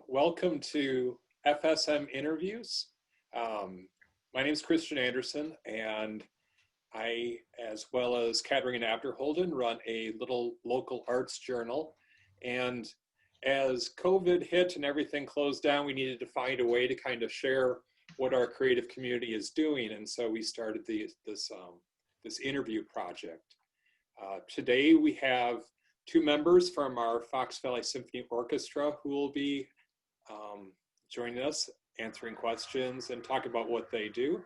Welcome to FSM Interviews. My name is Christian Anderson, and I, as well as Katerina Abderholden, run a little local arts journal. And as COVID hit and everything closed down, we needed to find a way to kind of share what our creative community is doing. And so we started this interview project. Today we have two members from our Fox Valley Symphony Orchestra who will be joining us, answering questions and talk about what they do.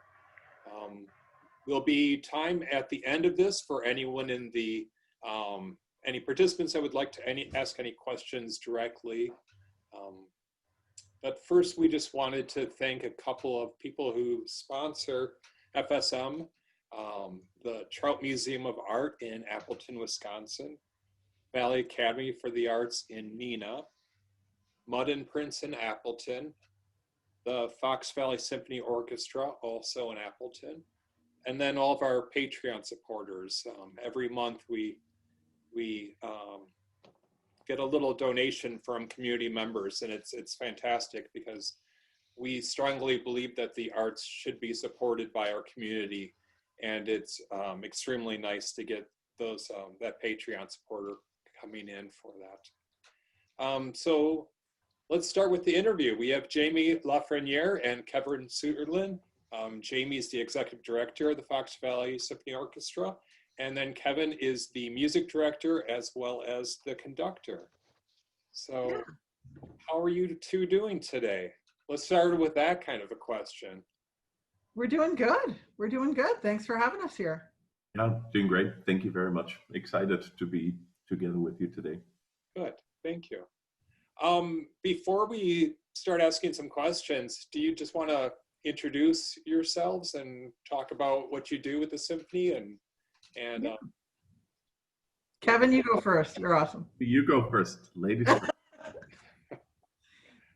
There'll be time at the end of this for anyone in the, any participants that would like to ask any questions directly. But first, we just wanted to thank a couple of people who sponsor FSM, the Trout Museum of Art in Appleton, Wisconsin, Valley Academy for the Arts in Neenah, Mud and Prince in Appleton, the Fox Valley Symphony Orchestra, also in Appleton, and then all of our Patreon supporters. Every month we get a little donation from community members, and it's fantastic because we strongly believe that the arts should be supported by our community, and it's extremely nice to get those that Patreon supporter coming in for that. So let's start with the interview. We have Jamie LaFreniere and Kevin Sütterlin. Jamie is the executive director of the Fox Valley Symphony Orchestra, and then Kevin is the music director as well as the conductor. So how are you two doing today? Let's start with that kind of a question. We're doing good. We're doing good. Thanks for having us here. Yeah, doing great. Thank you very much. Excited to be together with you today. Good, thank you. Before we start asking some questions, do you just want to introduce yourselves and talk about what you do with the symphony and yeah. Kevin, you go first. You're awesome. You go first, ladies.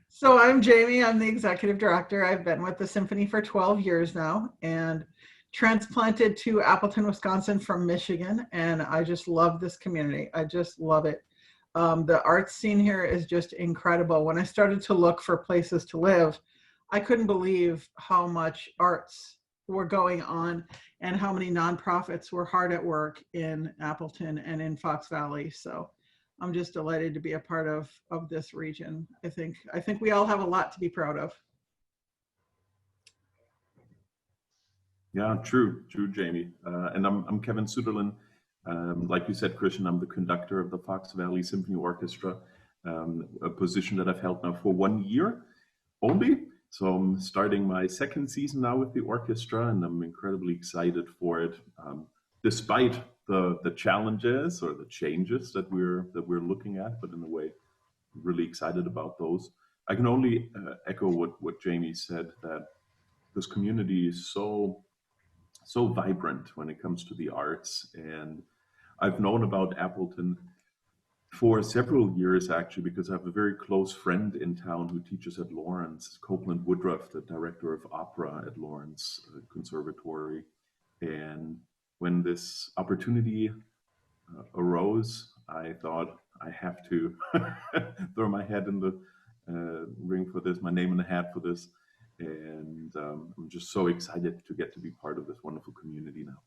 So I'm Jamie. I'm the executive director. I've been with the symphony for 12 years now and transplanted to Appleton, Wisconsin from Michigan. And I just love this community. I just love it. The arts scene here is just incredible. When I started to look for places to live, I couldn't believe how much arts were going on and how many nonprofits were hard at work in Appleton and in Fox Valley. So I'm just delighted to be a part of this region. I think we all have a lot to be proud of. Yeah, true, Jamie. And I'm Kevin Sütterlin. Like you said, Christian, I'm the conductor of the Fox Valley Symphony Orchestra, a position that I've held now for 1 year only. So I'm starting my second season now with the orchestra, and I'm incredibly excited for it, despite the challenges or the changes that we're looking at. But in a way, I'm really excited about those. I can only echo what Jamie said, that this community is so vibrant when it comes to the arts. And I've known about Appleton for several years, actually, because I have a very close friend in town who teaches at Lawrence, Copeland Woodruff, the director of opera at Lawrence Conservatory. And when this opportunity arose, I thought I have to throw my head in the ring for this, my name in the hat for this. And I'm just so excited to get to be part of this wonderful community now.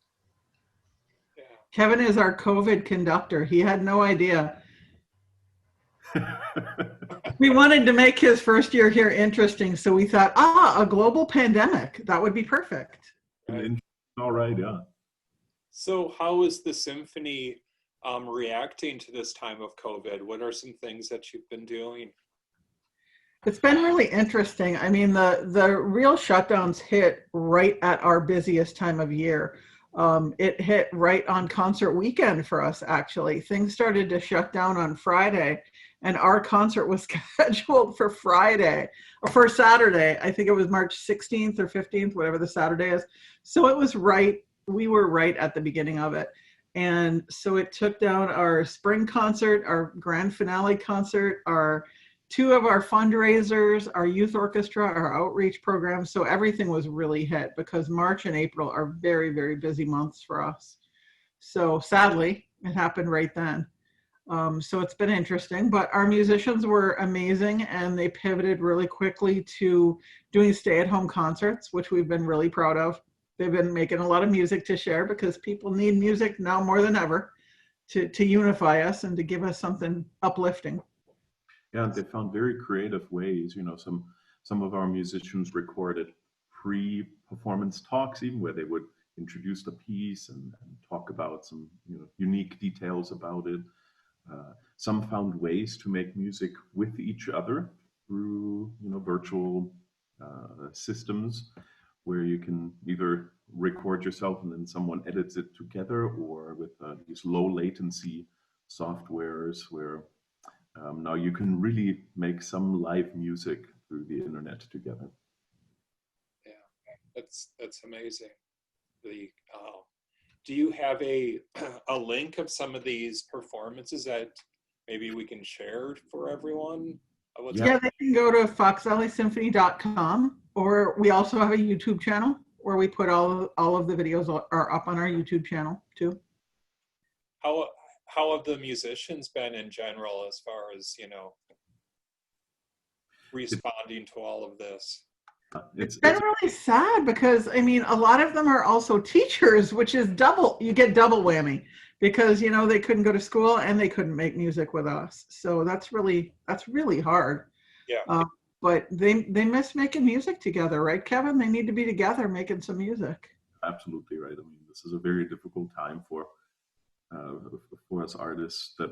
Yeah. Kevin is our COVID conductor. He had no idea. We wanted to make his first year here interesting, so we thought, a global pandemic, that would be perfect. All right, yeah. So how is the symphony reacting to this time of COVID? What are some things that you've been doing? It's been really interesting. I mean, the real shutdowns hit right at our busiest time of year. It hit right on concert weekend for us, actually. Things started to shut down on Friday, and our concert was scheduled for Saturday. I think it was March 16th or 15th, whatever the Saturday is. So it was we were right at the beginning of it. And so it took down our spring concert, our grand finale concert, two of our fundraisers, our youth orchestra, our outreach program. So everything was really hit because March and April are very, very busy months for us. So sadly, it happened right then. So it's been interesting, but our musicians were amazing and they pivoted really quickly to doing stay-at-home concerts, which we've been really proud of. They've been making a lot of music to share because people need music now more than ever to unify us and to give us something uplifting. Yeah, they found very creative ways. Some of our musicians recorded pre-performance talks, even where they would introduce the piece and talk about some unique details about it. Some found ways to make music with each other through virtual systems where you can either record yourself and then someone edits it together, or with these low latency softwares where now you can really make some live music through the internet together. Yeah, that's amazing. Do you have a link of some of these performances that maybe we can share for everyone? Yeah, they can go to foxvalleysymphony.com, or we also have a YouTube channel where we put all of the videos are up on our YouTube channel too. How have the musicians been in general as far as, responding to all of this? It's been really sad because, I mean, a lot of them are also teachers, which is you get double whammy because, they couldn't go to school and they couldn't make music with us. So that's really hard. Yeah. But they miss making music together, right, Kevin? They need to be together making some music. Absolutely right. I mean, this is a very difficult time for us artists that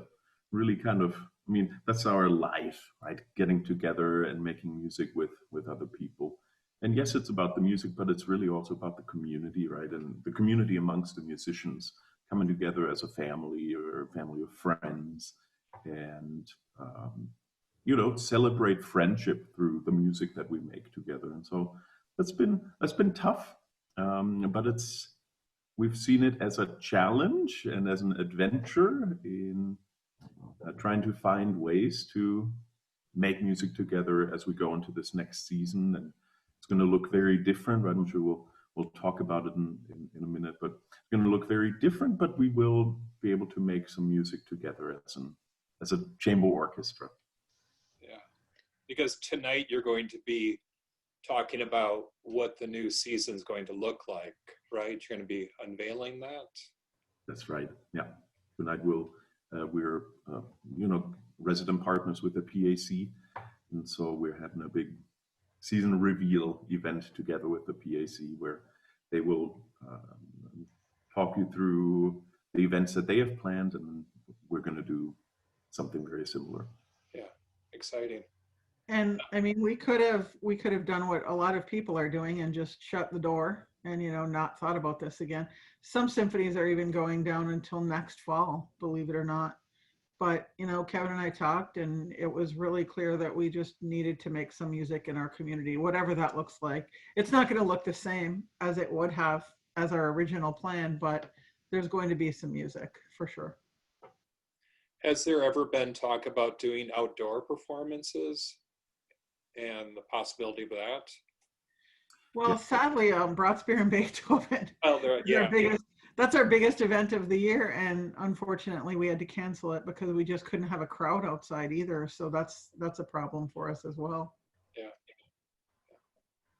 really kind of, I mean, that's our life, right? Getting together and making music with other people. And yes, it's about the music, but it's really also about the community, right? And the community amongst the musicians coming together as a family or a family of friends, and celebrate friendship through the music that we make together. And so that's been tough, but we've seen it as a challenge and as an adventure in trying to find ways to make music together as we go into this next season. And it's going to look very different, right? I'm sure we'll talk about it in a minute, but it's going to look very different, but we will be able to make some music together as a chamber orchestra. Yeah, because tonight you're going to be talking about what the new season's going to look like, right? You're going to be unveiling that. That's right. Yeah. Tonight we're resident partners with the PAC, and so we're having a big season reveal event together with the PAC where they will talk you through the events that they have planned, and we're going to do something very similar. Yeah, exciting. And I mean, we could have done what a lot of people are doing and just shut the door and, not thought about this again. Some symphonies are even going down until next fall, believe it or not. But, Kevin and I talked, and it was really clear that we just needed to make some music in our community, whatever that looks like. It's not going to look the same as it would have as our original plan, but there's going to be some music for sure. Has there ever been talk about doing outdoor performances and the possibility of that? Well, sadly, Bratz Beer and Beethoven. Yeah. That's our biggest event of the year, and unfortunately, we had to cancel it because we just couldn't have a crowd outside either. So that's a problem for us as well. Yeah.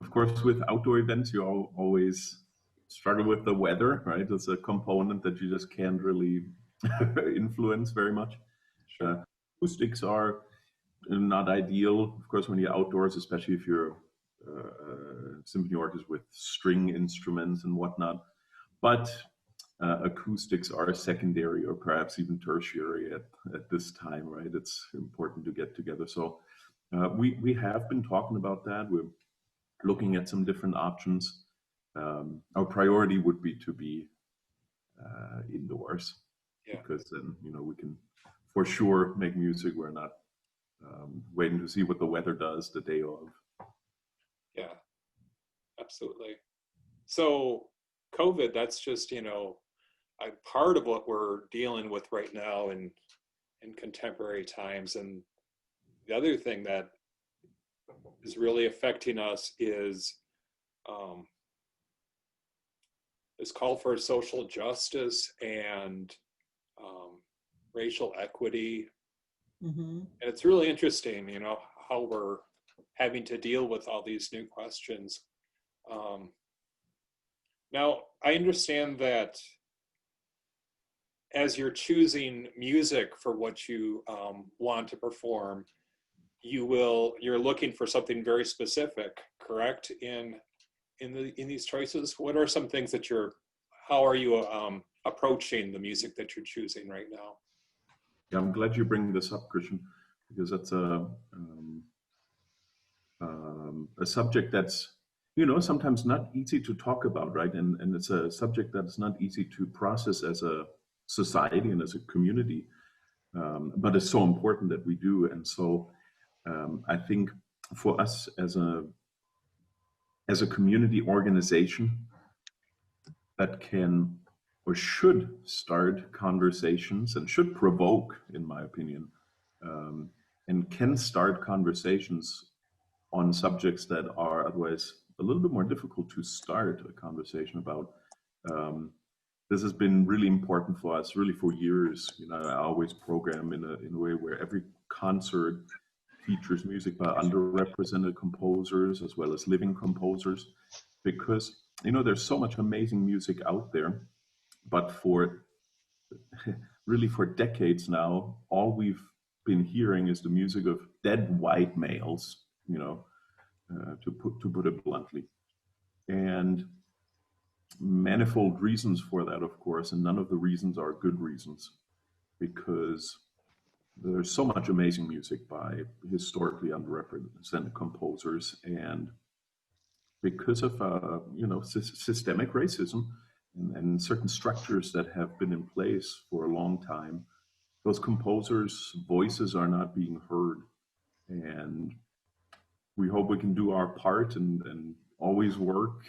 Of course, with outdoor events, you always struggle with the weather, right? It's a component that you just can't really influence very much. Sure. Acoustics are not ideal, of course, when you're outdoors, especially if you're symphony orchestra with string instruments and whatnot. But acoustics are secondary or perhaps even tertiary at this time, right? It's important to get together. So we have been talking about that. We're looking at some different options. Our priority would be to be indoors, because then we can for sure make music. We're not waiting to see what the weather does the day of. Yeah, absolutely. So COVID, that's just, a part of what we're dealing with right now in contemporary times. And the other thing that is really affecting us is this call for social justice and racial equity. Mm-hmm. And it's really interesting, you know, how we're having to deal with all these new questions. Now, I understand that as you're choosing music for what you want to perform, you're looking for something very specific, correct? In these choices, what are some things that how are you approaching the music that you're choosing right now? Yeah, I'm glad you bring this up, Christian, because that's a subject that's, you know, sometimes not easy to talk about, right? And it's a subject that's not easy to process as a society and as a community, but it's so important that we do. And so I think for us as a community organization that can or should start conversations and should provoke, in my opinion, and can start conversations on subjects that are otherwise a little bit more difficult to start a conversation about. This has been really important for us, really for years. You know, I always program in a way where every concert features music by underrepresented composers as well as living composers, because, you know, there's so much amazing music out there, but for really for decades now, all we've been hearing is the music of dead white males, you know, to put it bluntly. And manifold reasons for that, of course, and none of the reasons are good reasons, because there's so much amazing music by historically underrepresented composers, and because of you know, systemic racism and certain structures that have been in place for a long time, those composers' voices are not being heard. And we hope we can do our part and always work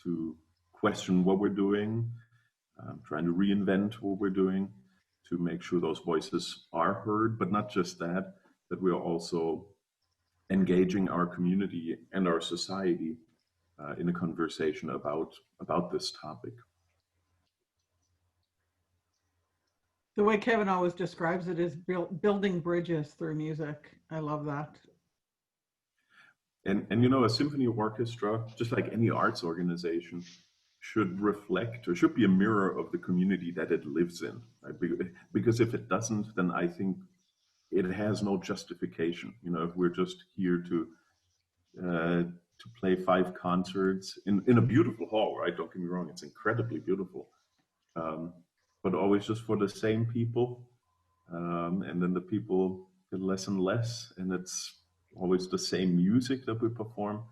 to question what we're doing, trying to reinvent what we're doing to make sure those voices are heard, but not just that, that we are also engaging our community and our society in a conversation about this topic. The way Kevin always describes it is building bridges through music. I love that. And you know, a symphony orchestra, just like any arts organization, should reflect or should be a mirror of the community that it lives in. Right? Because if it doesn't, then I think it has no justification. You know, if we're just here to play 5 concerts in a beautiful hall, right? Don't get me wrong, it's incredibly beautiful, but always just for the same people, and then the people get less and less, and it's always the same music that we perform.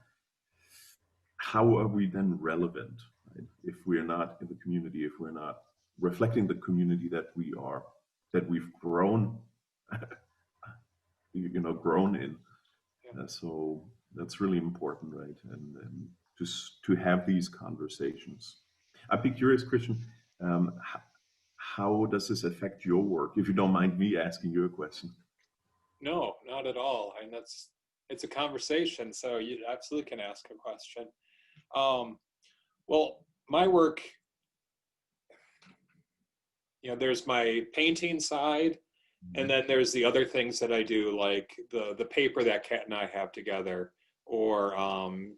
How are we then relevant, right? If we're not in the community, if we're not reflecting the community that we've grown, you know, grown in. So that's really important, right? And just to have these conversations. I'd be curious, Christian, how does this affect your work? If you don't mind me asking you a question. No, not at all. And it's a conversation, so you absolutely can ask a question. Well, my work, you know, there's my painting side, and then there's the other things that I do, like the paper that Kat and I have together, or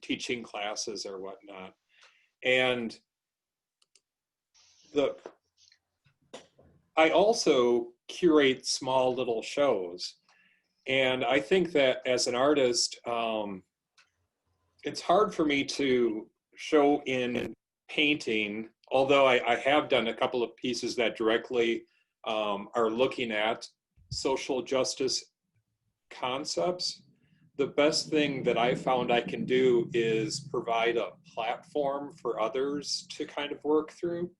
teaching classes or whatnot. And I also curate small little shows. And I think that as an artist, it's hard for me to show in painting, although I have done a couple of pieces that directly are looking at social justice concepts. The best thing that I found I can do is provide a platform for others to kind of work through.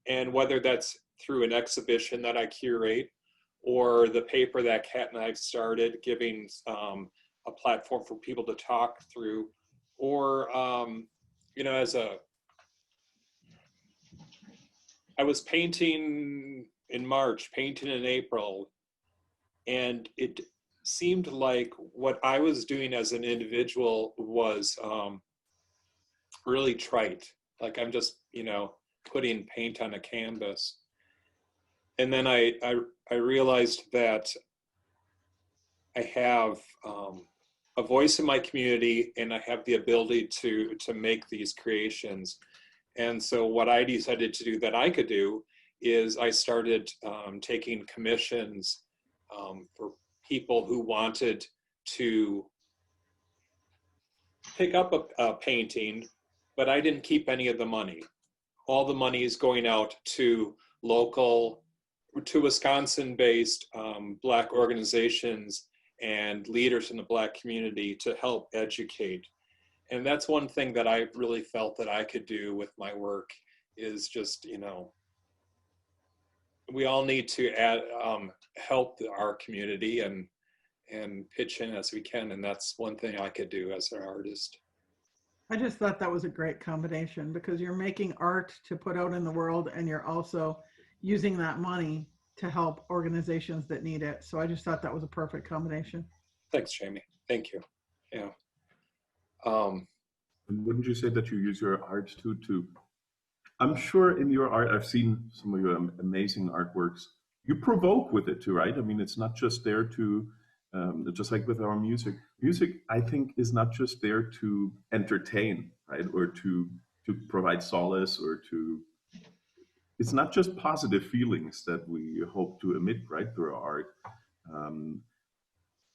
And whether that's through an exhibition that I curate, or the paper that Kat and I have started, giving a platform for people to talk through, or, you know, I was painting in March, painting in April, and it seemed like what I was doing as an individual was really trite. Like I'm just, you know, putting paint on a canvas. And then I realized that I have a voice in my community, and I have the ability to make these creations. And so what I decided to do that I could do is I started taking commissions for people who wanted to pick up a painting, but I didn't keep any of the money. All the money is going out to Wisconsin-based Black organizations and leaders in the Black community to help educate. And that's one thing that I really felt that I could do with my work, is just, you know, we all need to help our community and pitch in as we can. And that's one thing I could do as an artist. I just thought that was a great combination, because you're making art to put out in the world, and you're also using that money to help organizations that need it. So I just thought that was a perfect combination. Thanks, Jamie. Thank you. Yeah. And wouldn't you say that you use your art to, I'm sure in your art, I've seen some of your amazing artworks, you provoke with it too, right? I mean, it's not just there to, just like with our music. Music, I think, is not just there to entertain, right? Or to provide solace, or to, it's not just positive feelings that we hope to emit, right, through our art.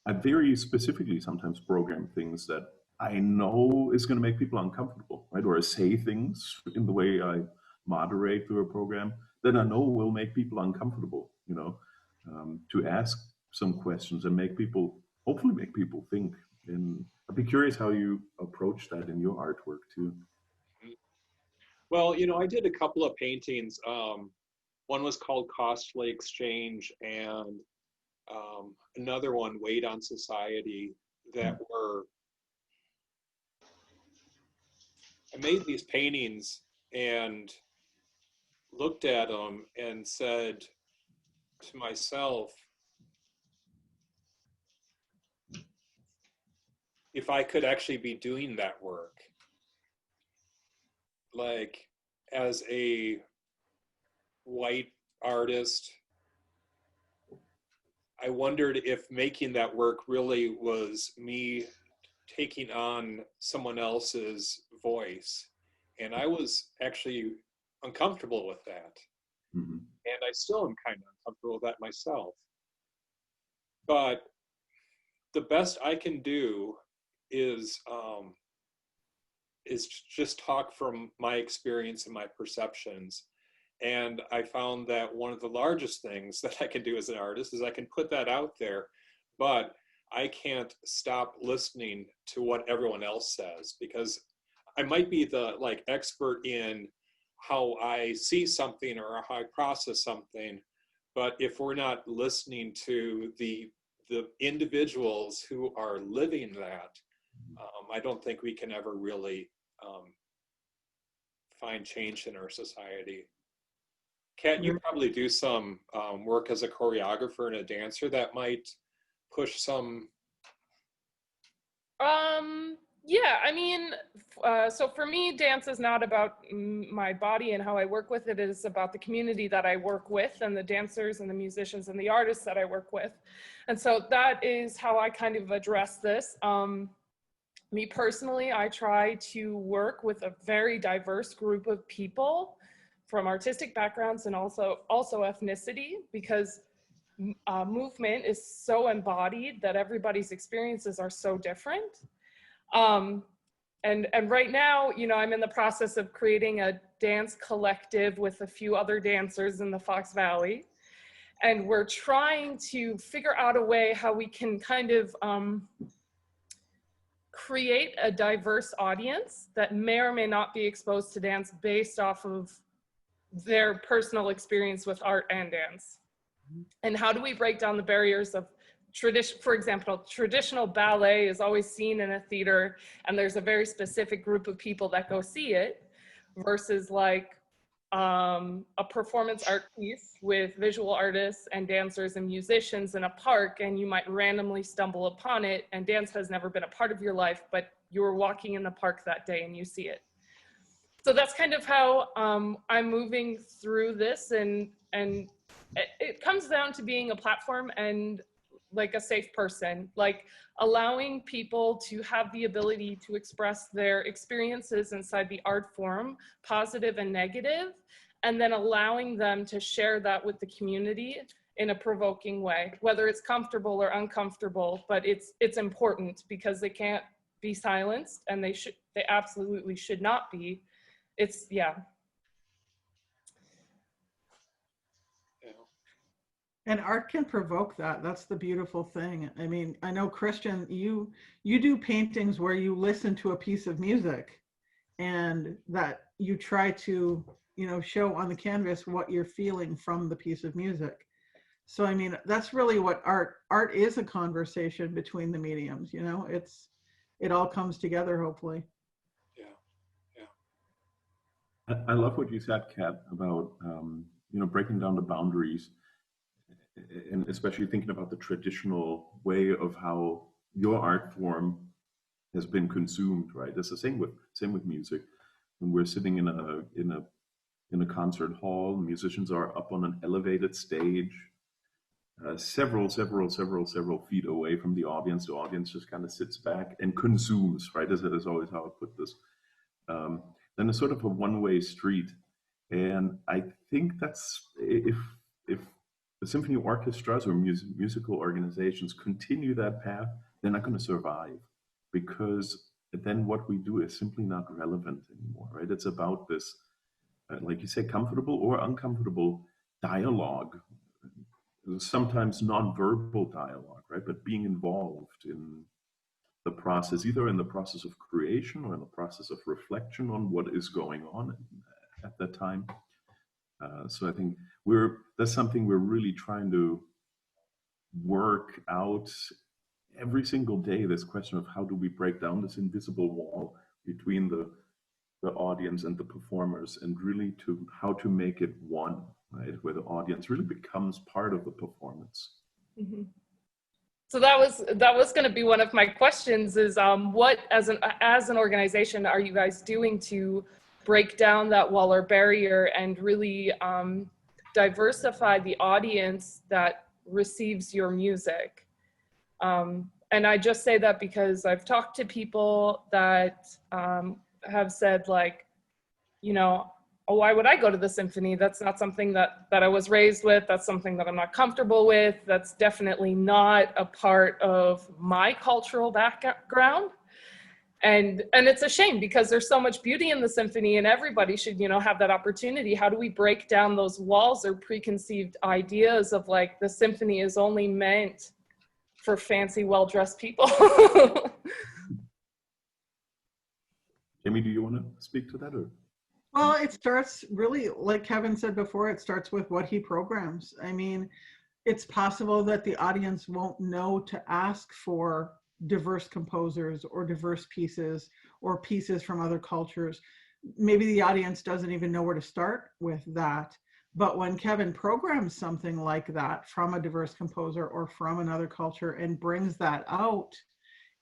I very specifically sometimes program things that I know is going to make people uncomfortable, right? Or say things in the way I moderate through a program that I know will make people uncomfortable, you know, to ask some questions and make people, hopefully make people think. And I'd be curious how you approach that in your artwork too. Well, you know, I did a couple of paintings. One was called Costly Exchange, and another one, Weight on Society, that were, I made these paintings and looked at them and said to myself, if I could actually be doing that work, like as a white artist, I wondered if making that work really was me taking on someone else's voice. And I was actually uncomfortable with that. Mm-hmm. And I still am kind of uncomfortable with that myself. But the best I can do is just talk from my experience and my perceptions. And I found that one of the largest things that I can do as an artist is I can put that out there, but I can't stop listening to what everyone else says, because I might be the like expert in how I see something or how I process something, but if we're not listening to the individuals who are living that, I don't think we can ever really find change in our society. Kat, you probably do some work as a choreographer and a dancer that might push some. Yeah, I mean, so for me, dance is not about my body and how I work with it. It is about the community that I work with, and the dancers and the musicians and the artists that I work with. And so that is how I kind of address this. Me personally, I try to work with a very diverse group of people from artistic backgrounds and also ethnicity, because movement is so embodied that everybody's experiences are so different. And right now, you know, I'm in the process of creating a dance collective with a few other dancers in the Fox Valley. And we're trying to figure out a way how we can kind of create a diverse audience that may or may not be exposed to dance based off of their personal experience with art and dance. And how do we break down the barriers of tradition? For example, traditional ballet is always seen in a theater, and there's a very specific group of people that go see it, versus like a performance art piece with visual artists and dancers and musicians in a park, and you might randomly stumble upon it, and dance has never been a part of your life, but you were walking in the park that day and you see it. So that's kind of how I'm moving through this, and it comes down to being a platform and like a safe person, like allowing people to have the ability to express their experiences inside the art form, positive and negative, and then allowing them to share that with the community in a provoking way, whether it's comfortable or uncomfortable, but it's important because they can't be silenced, and they absolutely should not be. It's, yeah. And art can provoke that. That's the beautiful thing. I mean, I know, Christian, you do paintings where you listen to a piece of music and that you try to, you know, show on the canvas what you're feeling from the piece of music. So, I mean, that's really what art is, a conversation between the mediums, you know, it all comes together, hopefully. I love what you said, Kat, about, you know, breaking down the boundaries, and especially thinking about the traditional way of how your art form has been consumed, right? It's the same with music. When we're sitting in a concert hall, musicians are up on an elevated stage, several feet away from the audience. The audience just kind of sits back and consumes, right? As always how I put this. Then it's sort of a one-way street, and I think that's if the symphony orchestras or musical organizations continue that path, they're not going to survive, because then what we do is simply not relevant anymore, right? It's about this, like you say, comfortable or uncomfortable dialogue, sometimes non-verbal dialogue, right? But being involved in the process, either in the process of creation or in the process of reflection on what is going on at that time. So I think that's something we're really trying to work out every single day, this question of how do we break down this invisible wall between the audience and the performers, and really how to make it one, right? Where the audience really becomes part of the performance. Mm-hmm. So that was going to be one of my questions, is what as an organization are you guys doing to break down that wall or barrier and really diversify the audience that receives your music? And I just say that because I've talked to people that have said, like, you know, oh, why would I go to the symphony? That's not something that I was raised with. That's something that I'm not comfortable with. That's definitely not a part of my cultural background. And it's a shame, because there's so much beauty in the symphony, and everybody should, you know, have that opportunity. How do we break down those walls or preconceived ideas of, like, the symphony is only meant for fancy, well-dressed people? Jamie, do you want to speak to that? Or? Well, it starts really, like Kevin said before, it starts with what he programs. I mean, it's possible that the audience won't know to ask for diverse composers or diverse pieces or pieces from other cultures. Maybe the audience doesn't even know where to start with that. But when Kevin programs something like that from a diverse composer or from another culture and brings that out,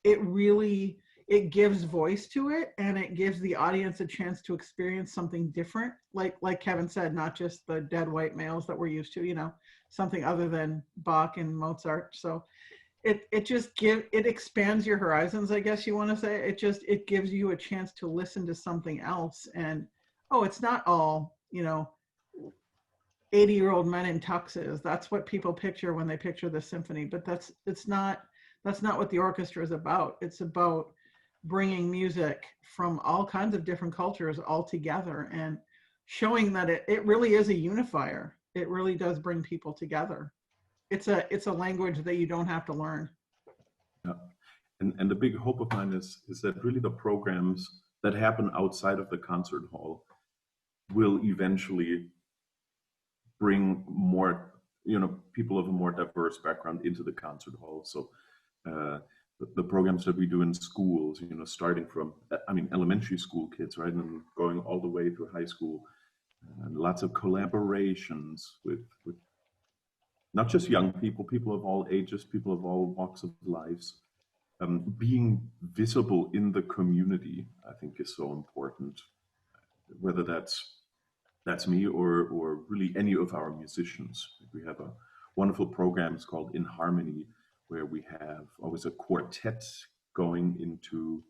it gives voice to it, and it gives the audience a chance to experience something different. Like Kevin said, not just the dead white males that we're used to, you know, something other than Bach and Mozart. So it expands your horizons, I guess you want to say. It gives you a chance to listen to something else, and it's not all, you know, 80-year-old men in tuxes. That's what people picture when they picture the symphony, but that's not what the orchestra is about. It's about bringing music from all kinds of different cultures all together and showing that it really is a unifier. It really does bring people together. It's a language that you don't have to learn. Yeah. And the big hope of mine is that really the programs that happen outside of the concert hall will eventually bring more, you know, people of a more diverse background into the concert hall. So the programs that we do in schools, you know, starting from, elementary school kids, right, and going all the way through high school, and lots of collaborations with not just young people, people of all ages, people of all walks of lives. Being visible in the community, I think, is so important. Whether that's that's me, or really any of our musicians. We have a wonderful program, it's called In Harmony, where we have always a quartet going into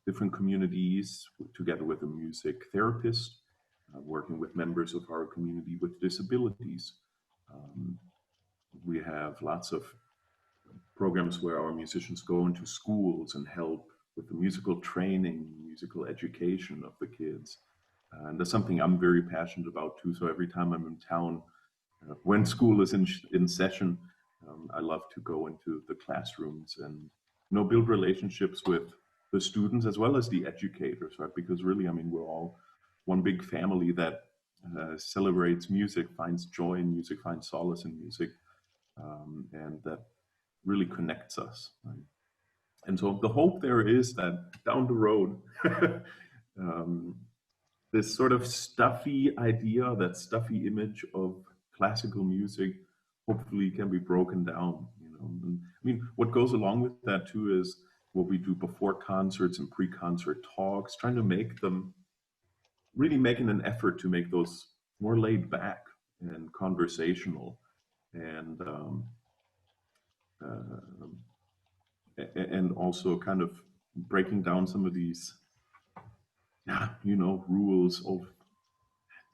different communities together with a music therapist, working with members of our community with disabilities. We have lots of programs where our musicians go into schools and help with the musical training, musical education of the kids. And that's something I'm very passionate about too. So every time I'm in town, when school is in session, I love to go into the classrooms and build relationships with the students as well as the educators, right? Because really, I mean, we're all one big family that celebrates music, finds joy in music, finds solace in music, and that really connects us. Right? And so the hope there is that down the road, this sort of stuffy idea, that stuffy image of classical music, hopefully can be broken down. And, I mean, what goes along with that too is what we do before concerts and pre-concert talks, trying to make them, really making an effort to make those more laid back and conversational, and also kind of breaking down some of these, rules of,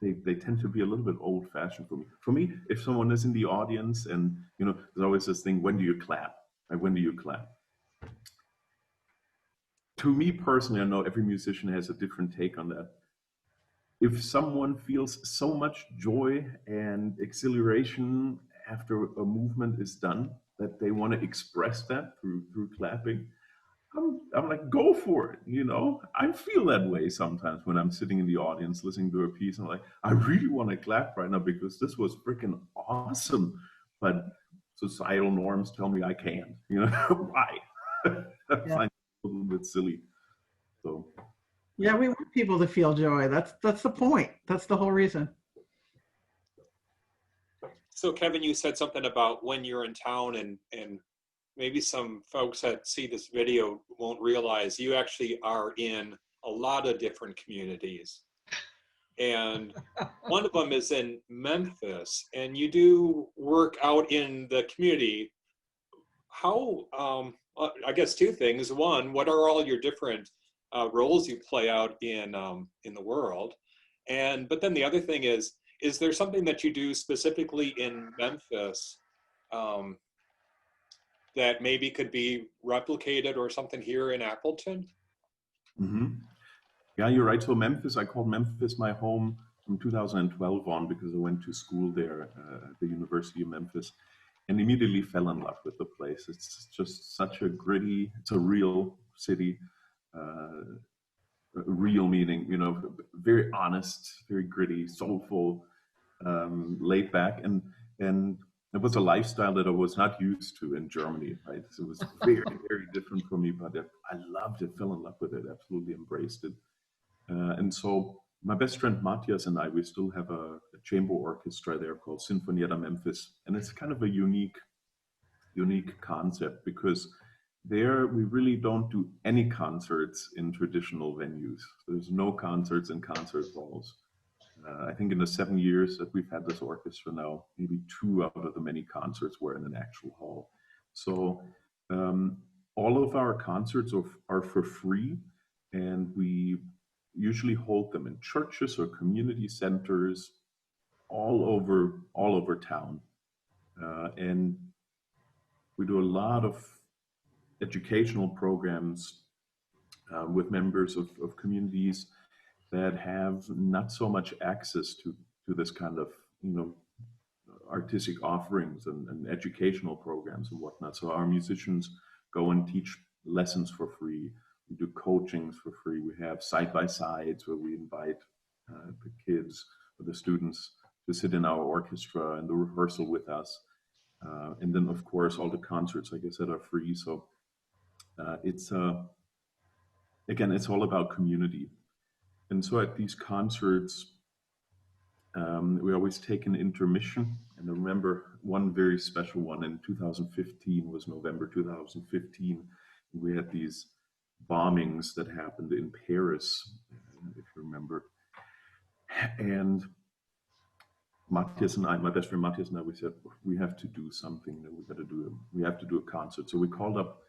they tend to be a little bit old-fashioned for me. For me, if someone is in the audience and, there's always this thing, when do you clap? Like, when do you clap? To me personally, I know every musician has a different take on that. If someone feels so much joy and exhilaration after a movement is done that they want to express that through clapping, I'm like, go for it, I feel that way sometimes when I'm sitting in the audience listening to a piece. I'm like, I really want to clap right now because this was freaking awesome. But societal norms tell me I can't, why? I find it a little bit silly. So yeah, we want people to feel joy. That's the point. That's the whole reason. So Kevin, you said something about when you're in town, and maybe some folks that see this video won't realize you actually are in a lot of different communities. And one of them is in Memphis, and you do work out in the community. How, I guess two things. One, what are all your different roles you play out in the world? But then the other thing is there something that you do specifically in Memphis that maybe could be replicated or something here in Appleton? Mm-hmm. Yeah, you're right. So Memphis, I called Memphis my home from 2012 on because I went to school there at the University of Memphis and immediately fell in love with the place. It's just such a gritty, it's a real city, real meaning, very honest, very gritty, soulful, laid back. And it was a lifestyle that I was not used to in Germany, right? So it was very, very different for me, but I loved it, fell in love with it, absolutely embraced it. And so my best friend Matthias and I, we still have a chamber orchestra there called Sinfonietta Memphis. And it's kind of a unique concept because there we really don't do any concerts in traditional venues. There's no concerts in concert halls. I think in the 7 years that we've had this orchestra now, maybe 2 out of the many concerts were in an actual hall. So all of our concerts are for free, and we usually hold them in churches or community centers all over town. And we do a lot of educational programs with members of communities that have not so much access to this kind of artistic offerings and educational programs and whatnot. So our musicians go and teach lessons for free. We do coachings for free. We have side-by-sides where we invite the kids or the students to sit in our orchestra and the rehearsal with us. And then, of course, all the concerts, like I said, are free. So it's again, it's all about community. And so at these concerts, we always take an intermission. And I remember one very special one in 2015 was November 2015. We had these bombings that happened in Paris, if you remember. And Matthias and I, my best friend Matthias and I, we said, we have to do something. We have to do a concert. So we called up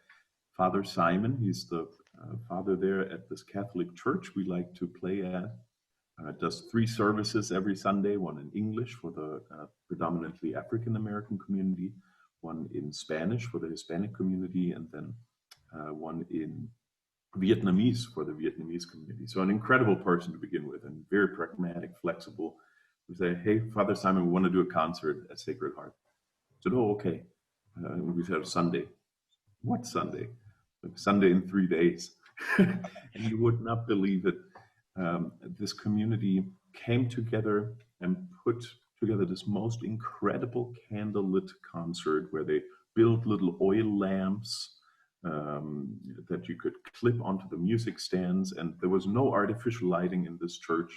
Father Simon. He's the father there at this Catholic church we like to play at. Does 3 services every Sunday, one in English for the predominantly African-American community, one in Spanish for the Hispanic community, and then one in Vietnamese for the Vietnamese community. So an incredible person to begin with, and very pragmatic, flexible. We say, hey, Father Simon, we want to do a concert at Sacred Heart. I said, oh, okay. We said Sunday. What Sunday? Like Sunday in 3 days. And you would not believe it. This community came together and put together this most incredible candlelit concert where they built little oil lamps that you could clip onto the music stands, and there was no artificial lighting in this church.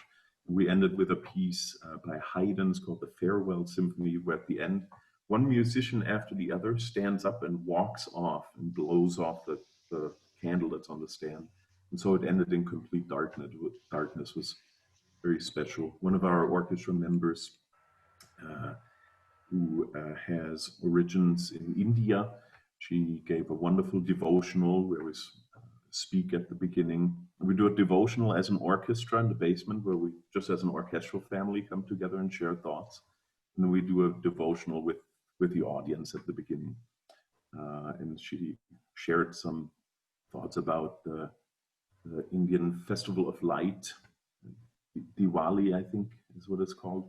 We ended with a piece by Haydn called the Farewell Symphony, where at the end, one musician after the other stands up and walks off and blows off the candle that's on the stand. And so it ended in complete darkness. Darkness was very special. One of our orchestra members who has origins in India, she gave a wonderful devotional where we speak at the beginning. We do a devotional as an orchestra in the basement where we just as an orchestral family come together and share thoughts. And then we do a devotional with the audience at the beginning. And she shared some thoughts about the Indian Festival of Light, Diwali, I think is what it's called.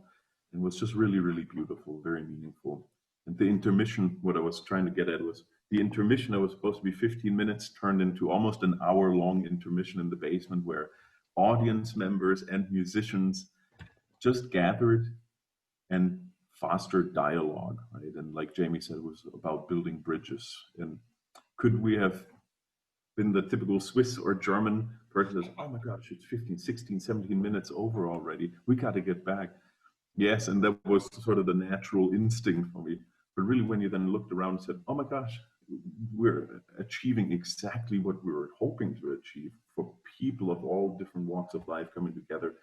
And it was just really, really beautiful, very meaningful. And the intermission, what I was trying to get at was the intermission that was supposed to be 15 minutes turned into almost an hour-long intermission in the basement where audience members and musicians just gathered and fostered dialogue, right? And like Jamie said, it was about building bridges. And could we have been the typical Swiss or German person that says, oh my gosh, it's 15, 16, 17 minutes over already. We got to get back. Yes, and that was sort of the natural instinct for me. But really, when you then looked around and said, oh my gosh, we're achieving exactly what we were hoping to achieve for people of all different walks of life coming together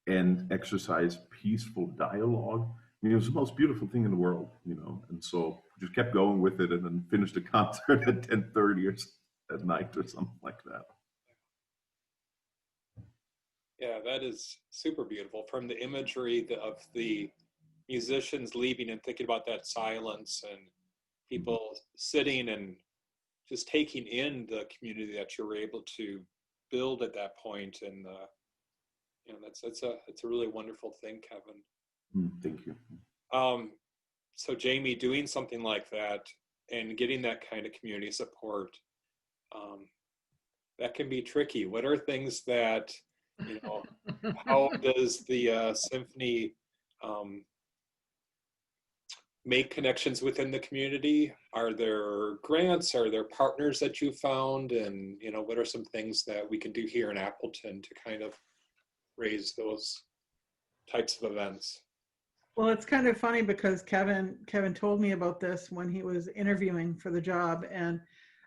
and exercise peaceful dialogue. I mean, it was the most beautiful thing in the world, you know, and so just kept going with it and then finished the concert at 10:30 or at night or something like that. Yeah, that is super beautiful. From the imagery of the musicians leaving and thinking about that silence and people sitting and just taking in the community that you were able to build at that point. And you know, it's a really wonderful thing, Kevin. Thank you. So Jamie, doing something like that and getting that kind of community support, that can be tricky. What are things that, you know, how does the symphony make connections within the community? Are there grants? Are there partners that you found? And, you know, what are some things that we can do here in Appleton to kind of raise those types of events? Well, it's kind of funny because Kevin told me about this when he was interviewing for the job, and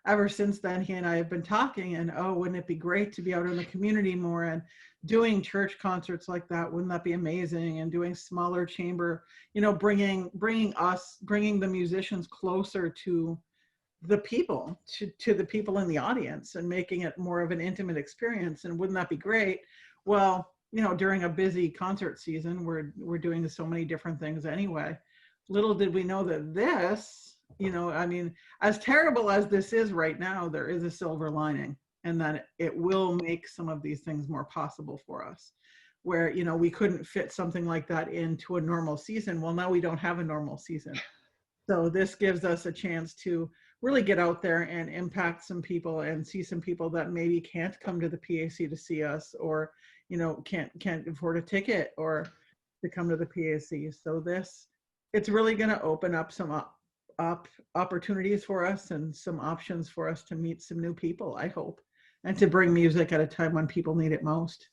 ever since then he and I have been talking, and oh, wouldn't it be great to be out in the community more and doing church concerts like that? Wouldn't that be amazing? And doing smaller chamber, you know, bringing the musicians closer to the people, to the people in the audience, and making it more of an intimate experience. And wouldn't that be great? Well, you know, during a busy concert season, we're doing so many different things anyway. Little did we know that this, you know, I mean, as terrible as this is right now, there is a silver lining, and that it will make some of these things more possible for us. Where, you know, we couldn't fit something like that into a normal season. Well, now we don't have a normal season. So this gives us a chance to really get out there and impact some people and see some people that maybe can't come to the PAC to see us, or, you know, can't afford a ticket or to come to the PAC. So it's really going to open up some opportunities for us and some options for us to meet some new people, I hope, and to bring music at a time when people need it most.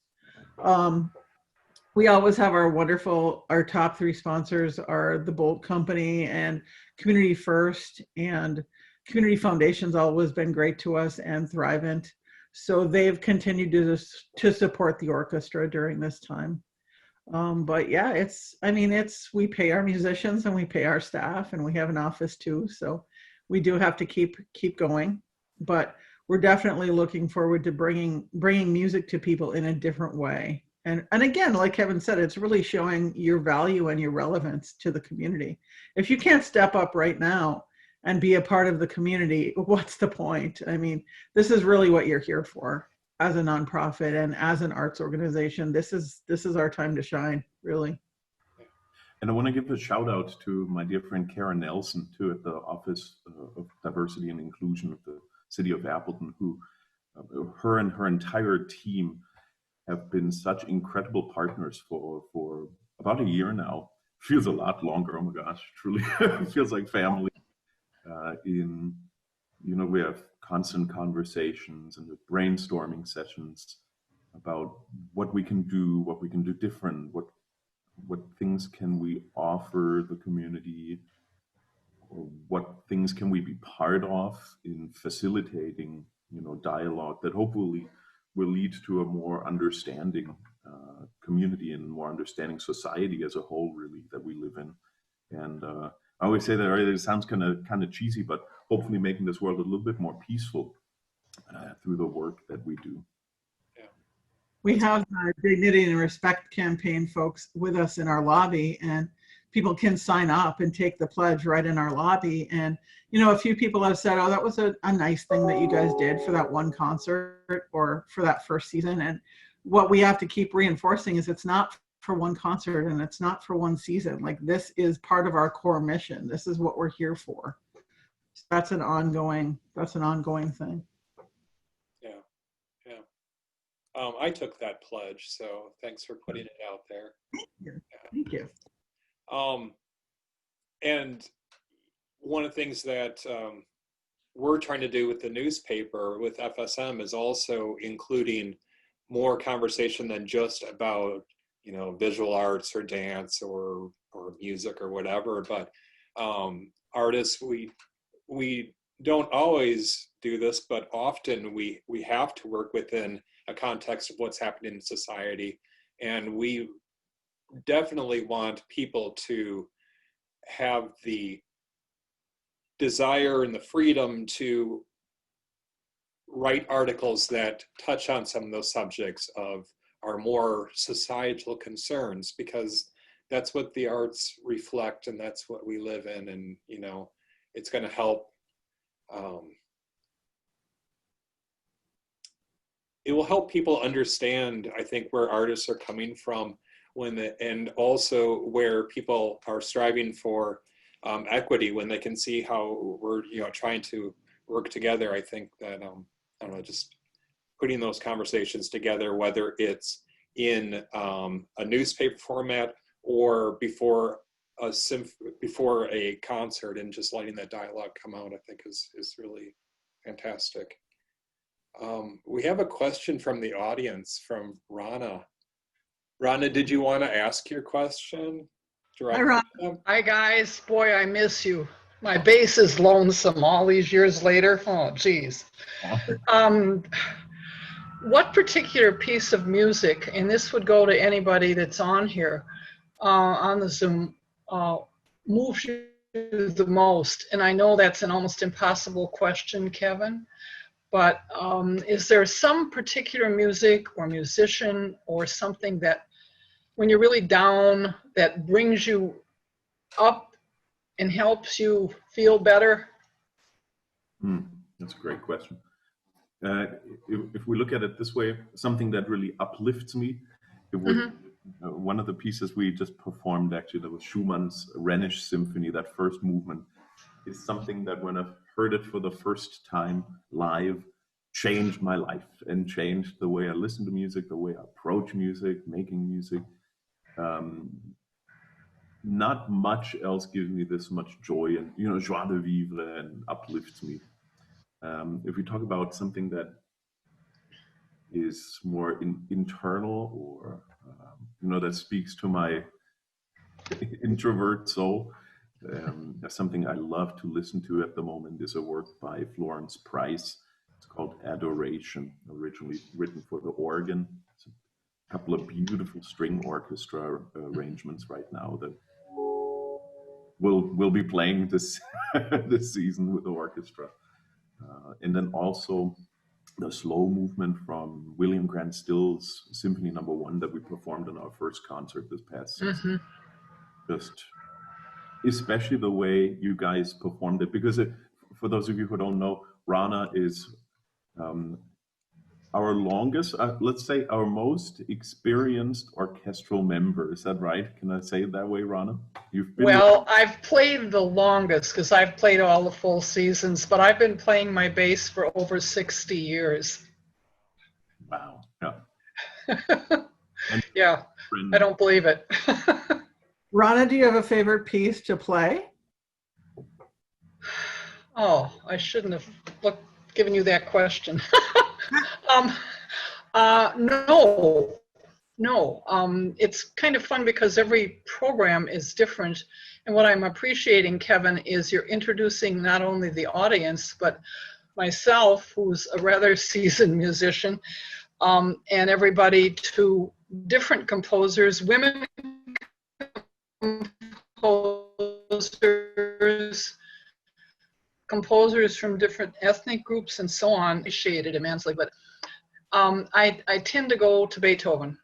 We always have our top 3 sponsors are the Bolt Company and Community First, and Community Foundation's always been great to us, and Thrivent. So they've continued to support the orchestra during this time. But yeah, we pay our musicians and we pay our staff, and we have an office too. So we do have to keep going, but we're definitely looking forward to bringing music to people in a different way. And again, like Kevin said, it's really showing your value and your relevance to the community. If you can't step up right now and be a part of the community, what's the point? I mean, this is really what you're here for. As a nonprofit and as an arts organization, this is our time to shine, really. And I want to give a shout out to my dear friend Karen Nelson, too, at the Office of Diversity and Inclusion of the City of Appleton, who her and her entire team have been such incredible partners for about a year now. Feels a lot longer. Oh my gosh, truly feels like family. We have constant conversations and brainstorming sessions about what we can do different, what things can we offer the community, or what things can we be part of in facilitating, dialogue that hopefully will lead to a more understanding community and more understanding society as a whole, really, that we live in. And I always say that it sounds kind of cheesy, but hopefully making this world a little bit more peaceful through the work that we do. Yeah. We have the Dignity and Respect campaign folks with us in our lobby, and people can sign up and take the pledge right in our lobby. And, a few people have said, oh, that was a nice thing that you guys did for that one concert or for that first season. And what we have to keep reinforcing is it's not for one concert and it's not for one season. Like, this is part of our core mission. This is what we're here for. So that's an ongoing thing. Yeah. I took that pledge, so thanks for putting it out there. Thank you. And one of the things that we're trying to do with the newspaper, with FSM, is also including more conversation than just about, visual arts or dance or music or whatever. But artists, we don't always do this, but often we have to work within a context of what's happening in society. And we definitely want people to have the desire and the freedom to write articles that touch on some of those subjects of our more societal concerns, because that's what the arts reflect and that's what we live in. And, it's going to help. It will help people understand, I think, where artists are coming from and also where people are striving for equity when they can see how we're, trying to work together. I think that, just putting those conversations together, whether it's in a newspaper format or before a concert, and just letting that dialogue come out, I think is really fantastic. We have a question from the audience from Rana. Rana, did you want to ask your question? Hi, Rana. Hi, guys. Boy, I miss you. My bass is lonesome all these years later. Oh, geez. What particular piece of music, and this would go to anybody that's on here, on the Zoom, moves you the most? And I know that's an almost impossible question, Kevin, but is there some particular music or musician or something that, when you're really down, that brings you up and helps you feel better? That's a great question. If we look at it this way, something that really uplifts me, it would, one of the pieces we just performed, actually, that was Schumann's Renish Symphony, that first movement, is something that when I've heard it for the first time live, changed my life and changed the way I listen to music, the way I approach music, making music. Not much else gives me this much joy and, joie de vivre, and uplifts me. If we talk about something that is more internal, or that speaks to my introvert soul, something I love to listen to at the moment is a work by Florence Price It's called Adoration, originally written for the organ. It's a couple of beautiful string orchestra arrangements right now that we'll be playing this this season with the orchestra. And then also the slow movement from William Grant Still's Symphony No. 1 that we performed in our first concert this past season. Just especially the way you guys performed it, because for those of you who don't know, Rana is our longest, let's say our most experienced orchestral member. Is that right? Can I say it that way, Rana? You've been Well, I've played the longest because I've played all the full seasons, but I've been playing my bass for over 60 years. Wow. Yeah. Yeah, I don't believe it. Rana, do you have a favorite piece to play? Oh, I shouldn't have given you that question. No. It's kind of fun because every program is different. And what I'm appreciating, Kevin, is you're introducing not only the audience, but myself, who's a rather seasoned musician, and everybody to different composers, women composers from different ethnic groups and so on. Appreciated immensely, but I tend to go to Beethoven.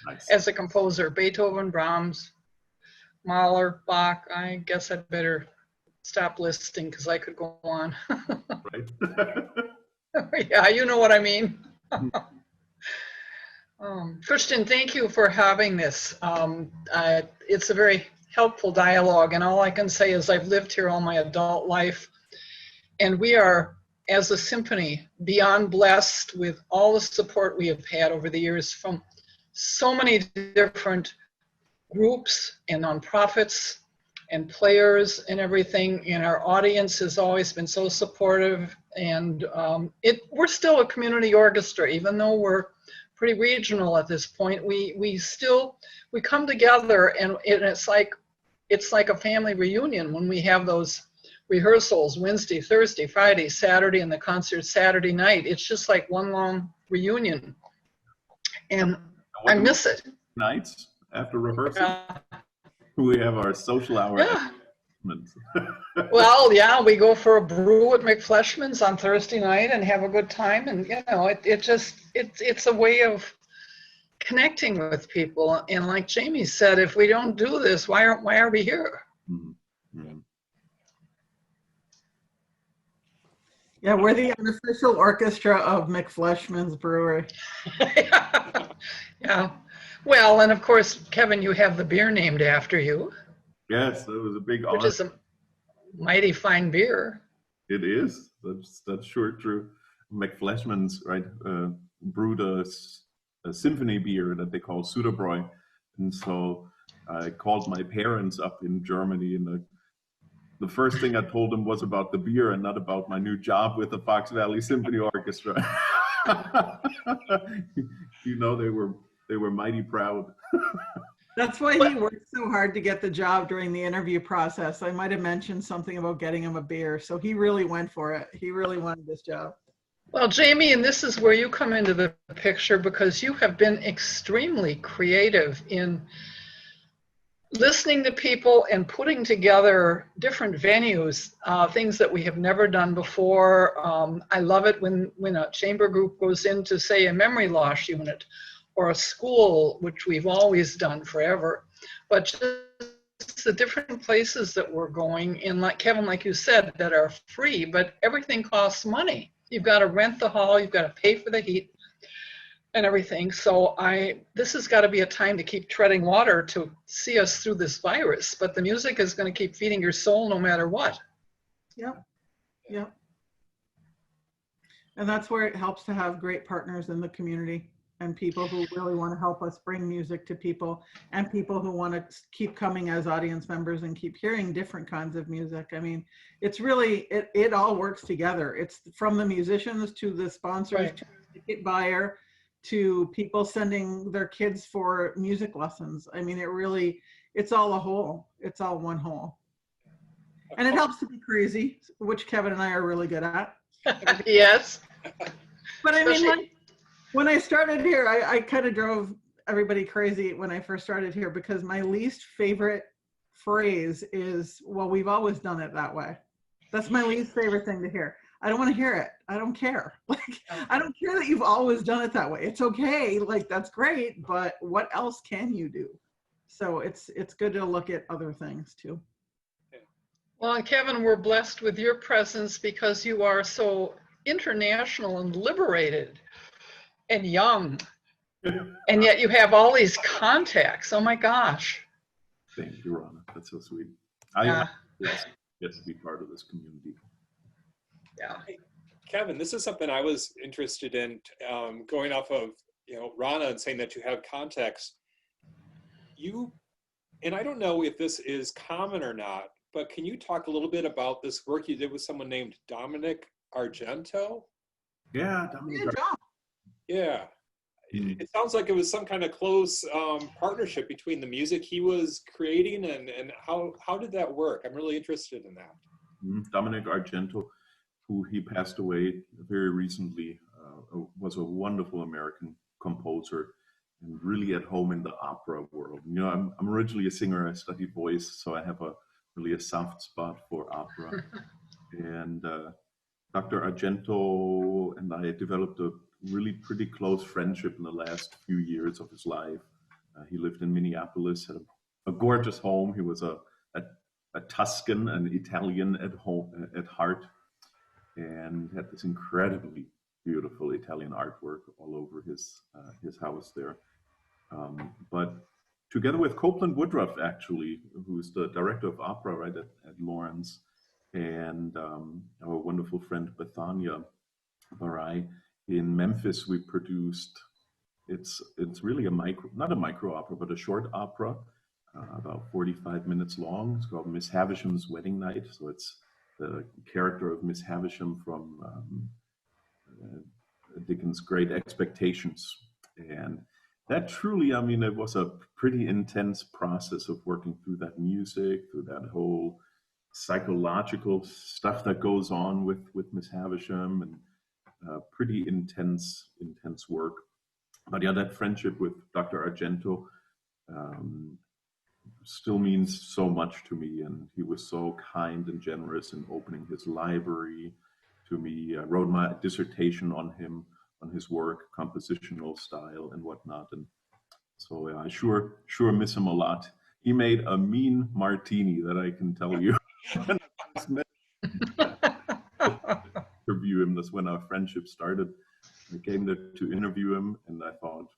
Nice. As a composer. Beethoven, Brahms, Mahler, Bach. I guess I'd better stop listing because I could go on. Right. Yeah, you know what I mean. Christian, thank you for having this. It's a very helpful dialogue, and all I can say is I've lived here all my adult life, and we are, as a symphony, beyond blessed with all the support we have had over the years from so many different groups and nonprofits and players and everything, and our audience has always been so supportive, and we're still a community orchestra, even though we're pretty regional at this point. We come together, and it's like a family reunion when we have those rehearsals Wednesday, Thursday, Friday, Saturday, and the concert Saturday night. It's just like one long reunion, and I miss it. Nights after rehearsal, we have our social hour. Yeah. Well, yeah, we go for a brew at McFleshman's on Thursday night and have a good time, and it's a way of connecting with people. And like Jamie said, if we don't do this, why are we here? Mm-hmm. Yeah, we're the unofficial orchestra of McFleshman's Brewery. Yeah. Well, and of course, Kevin, you have the beer named after you. Yes, that was a big honor. Which is a mighty fine beer. It is. That's sure true. McFleshman's, right, brewed a symphony beer that they call Sütterlin. And so I called my parents up in Germany, and the first thing I told them was about the beer and not about my new job with the Fox Valley Symphony Orchestra. They were mighty proud. That's why he worked so hard to get the job during the interview process. I might have mentioned something about getting him a beer, so he really went for it. He really wanted this job. Well, Jamie, and this is where you come into the picture, because you have been extremely creative in listening to people and putting together different venues, things that we have never done before. I love it when a chamber group goes into, say, a memory loss unit or a school, which we've always done forever, but just the different places that we're going, and like Kevin, like you said, that are free, but everything costs money. You've got to rent the hall, you've got to pay for the heat and everything. So this has got to be a time to keep treading water to see us through this virus, but the music is going to keep feeding your soul no matter what. Yep. And that's where it helps to have great partners in the community and people who really want to help us bring music to people, and people who want to keep coming as audience members and keep hearing different kinds of music. I mean, it's really, it all works together. It's from the musicians to the sponsors, right, to the ticket buyer, to people sending their kids for music lessons. I mean, it's all a whole. It's all one whole. And it helps to be crazy, which Kevin and I are really good at. Yes. But I mean, Especially- like, when I started here, I kind of drove everybody crazy when I first started here because my least favorite phrase is, well, we've always done it that way. That's my least favorite thing to hear. I don't want to hear it. I don't care. Like, I don't care that you've always done it that way. It's okay. Like, that's great. But what else can you do? So it's good to look at other things too. Well, and Kevin, we're blessed with your presence because you are so international and liberated and young. And yet you have all these contacts. Oh my gosh. Thank you, Rana. That's so sweet. Yeah. Get to be part of this community. Yeah. Kevin, this is something I was interested in, going off of, Rana and saying that you have contacts. And I don't know if this is common or not, but can you talk a little bit about this work you did with someone named Dominic Argento? Yeah, Dominic. Good job. Yeah. It sounds like it was some kind of close partnership between the music he was creating and how did that work? I'm really interested in that. Dominic Argento, who he passed away very recently, was a wonderful American composer and really at home in the opera world. I'm originally a singer. I studied voice, so I have really a soft spot for opera. And Dr. Argento and I developed a really pretty close friendship in the last few years of his life. He lived in Minneapolis, had a gorgeous home. He was a Tuscan, an Italian at heart, and had this incredibly beautiful Italian artwork all over his house there. But together with Copeland Woodruff, actually, who's the director of opera right at Lawrence, and our wonderful friend Bethania Barai, in Memphis, we produced, it's really not a micro opera, but a short opera, about 45 minutes long. It's called Miss Havisham's Wedding Night. So it's the character of Miss Havisham from Dickens' Great Expectations. And that truly, it was a pretty intense process of working through that music, through that whole psychological stuff that goes on with Miss Havisham, and pretty intense work. But yeah, that friendship with Dr. Argento still means so much to me, and he was so kind and generous in opening his library to me. I wrote my dissertation on him, on his work, compositional style and whatnot, and so yeah, I sure miss him a lot. He made a mean martini that I can tell you. Interview him. That's when our friendship started. I came there to interview him, and I thought,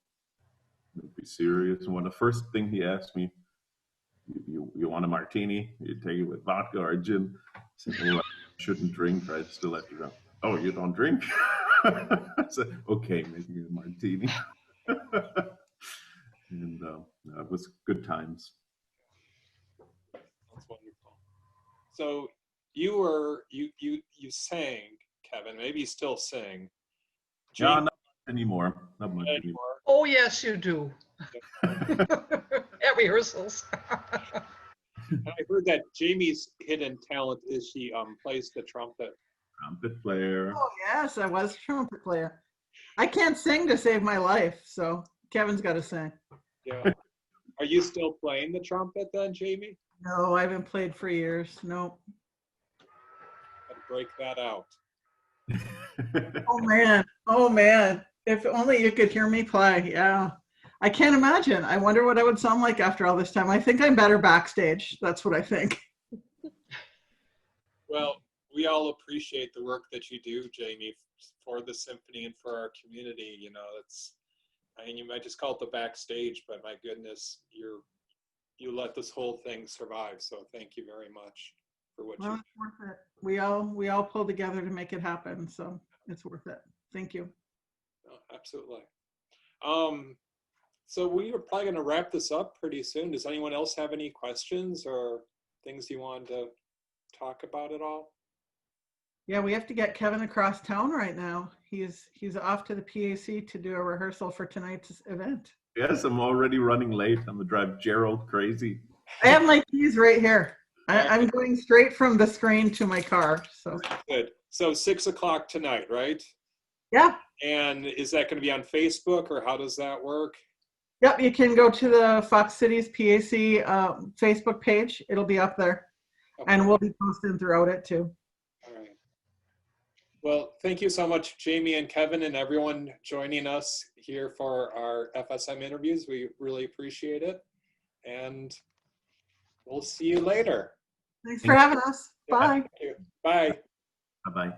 it'd be serious. And when the first thing he asked me, you want a martini? You take it with vodka or gin? I said, oh, I shouldn't drink. I still have to drink. Oh, you don't drink? I said, okay, make me a martini. And it was good times. That's wonderful. So you sang, Kevin, maybe you still sing. Yeah, not anymore. Not much anymore. Oh, yes, you do. At rehearsals. And I heard that Jamie's hidden talent is she plays the trumpet. Trumpet player. Oh yes, I was a trumpet player. I can't sing to save my life, so Kevin's got to sing. Yeah. Are you still playing the trumpet then, Jamie? No, I haven't played for years. No. Gotta break that out. Oh man. If only you could hear me play. Yeah. I can't imagine. I wonder what I would sound like after all this time. I think I'm better backstage. That's what I think. Well, we all appreciate the work that you do, Jamie, for the symphony and for our community. You might just call it the backstage, but my goodness, you let this whole thing survive. So thank you very much for what you do. It's worth it. We all pull together to make it happen. So it's worth it. Thank you. Oh, absolutely. So we are probably going to wrap this up pretty soon. Does anyone else have any questions or things you want to talk about at all? Yeah, we have to get Kevin across town right now. He's off to the PAC to do a rehearsal for tonight's event. Yes, I'm already running late. I'm gonna drive Gerald crazy. I have my keys right here. I'm going straight from the screen to my car. So Good. So 6 o'clock tonight, right? Yeah. And is that going to be on Facebook, or how does that work? Yep. You can go to the Fox Cities PAC Facebook page. It'll be up there. Okay. And we'll be posting throughout it too. All right. Well, thank you so much, Jamie and Kevin, and everyone joining us here for our FSM interviews. We really appreciate it. And we'll see you later. Thanks for having us. Yeah, Bye. thank you. Bye. Bye-bye.